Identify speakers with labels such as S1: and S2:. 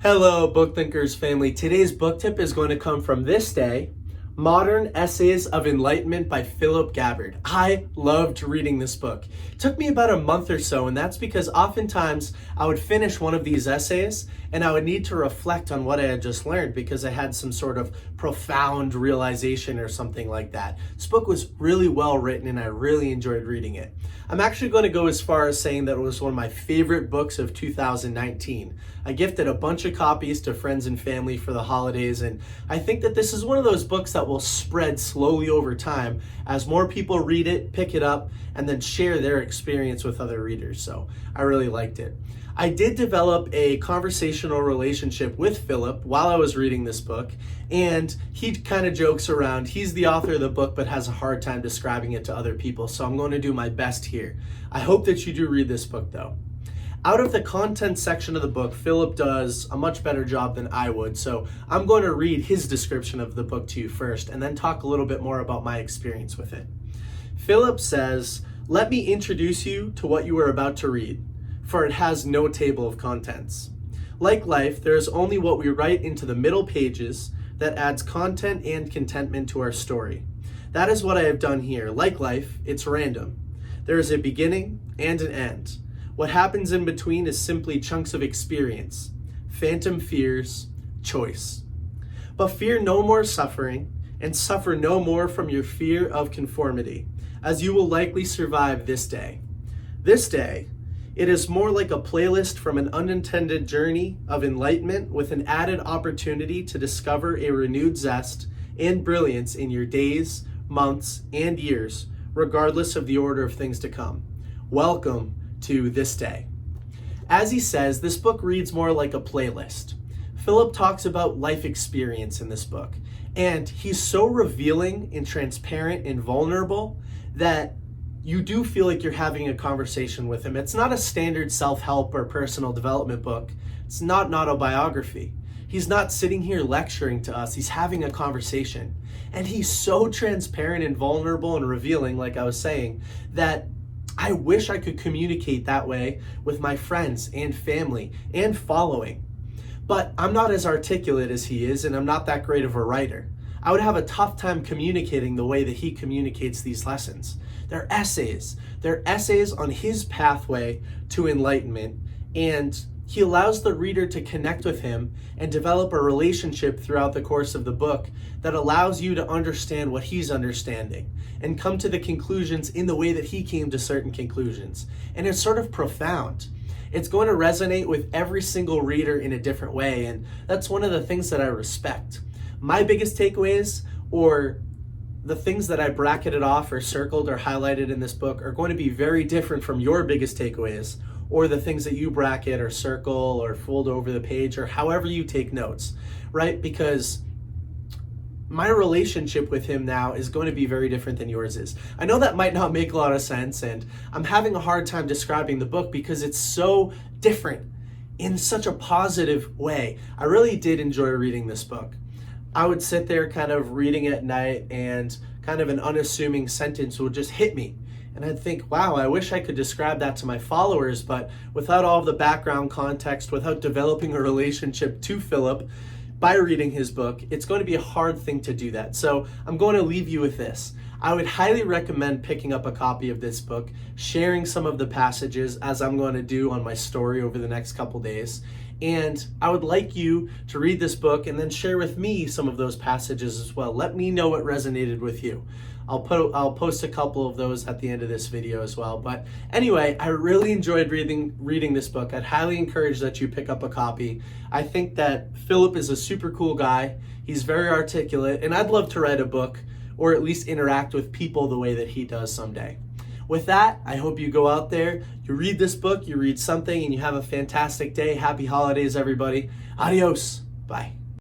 S1: Hello, Book Thinkers family. Today's book tip is going to come from THISday, Modern Essays of Enlightenment by Gabbard. I loved reading this book. It took me about a month or so, and that's because oftentimes I would finish one of these essays and I would need to reflect on what I had just learned because I had some sort of profound realization or something like that. This book was really well written and I really enjoyed reading it. I'm actually going to go as far as saying that it was one of my favorite books of 2019. I gifted a bunch of copies to friends and family for the holidays, and I think that this is one of those books that will spread slowly over time as more people read it, pick it up, and then share their experience with other readers. So I really liked it. I did develop a conversational relationship with Philip while I was reading this book, and he kind of jokes around. He's the author of the book but has a hard time describing it to other people, so I'm going to do my best here. I hope that you do read this book though. Out of the content section of the book, Philip does a much better job than I would, so I'm going to read his description of the book to you first and then talk a little bit more about my experience with it. Philip says, "Let me introduce you to what you are about to read, for it has no table of contents. Like life, there is only what we write into the middle pages that adds content and contentment to our story. That is what I have done here. Like life, it's random. There is a beginning and an end. What happens in between is simply chunks of experience, phantom fears, choice. But fear no more suffering, and suffer no more from your fear of conformity, as you will likely survive this day. This day, it is more like a playlist from an unintended journey of enlightenment with an added opportunity to discover a renewed zest and brilliance in your days, months, and years, regardless of the order of things to come. Welcome to this day." As he says, this book reads more like a playlist. Philip talks about life experience in this book, and he's so revealing and transparent and vulnerable that you do feel like you're having a conversation with him. It's not a standard self-help or personal development book. It's not an autobiography. He's not sitting here lecturing to us. He's having a conversation. And he's so transparent and vulnerable and revealing, like I was saying, that I wish I could communicate that way with my friends and family and following. But I'm not as articulate as he is, and I'm not that great of a writer. I would have a tough time communicating the way that he communicates these lessons. They're essays. They're essays on his pathway to enlightenment, and he allows the reader to connect with him and develop a relationship throughout the course of the book that allows you to understand what he's understanding and come to the conclusions in the way that he came to certain conclusions. And it's sort of profound. It's going to resonate with every single reader in a different way, and that's one of the things that I respect. My biggest takeaways, or the things that I bracketed off or circled or highlighted in this book, are going to be very different from your biggest takeaways or the things that you bracket or circle or fold over the page or however you take notes, right? Because my relationship with him now is going to be very different than yours is. I know that might not make a lot of sense, and I'm having a hard time describing the book because it's so different in such a positive way. I really did enjoy reading this book. I would sit there kind of reading at night and kind of an unassuming sentence would just hit me. And I'd think, wow, I wish I could describe that to my followers, but without all of the background context, without developing a relationship to Philip by reading his book, it's going to be a hard thing to do that. So I'm going to leave you with this. I would highly recommend picking up a copy of this book, sharing some of the passages as I'm going to do on my story over the next couple days. And I would like you to read this book and then share with me some of those passages as well. Let me know what resonated with you. I'll post a couple of those at the end of this video as well. But anyway, I really enjoyed reading this book. I'd highly encourage that you pick up a copy. I think that Philip is a super cool guy. He's very articulate, and I'd love to write a book or at least interact with people the way that he does someday. With that, I hope you go out there, you read this book, you read something, and you have a fantastic day. Happy holidays, everybody. Adios. Bye.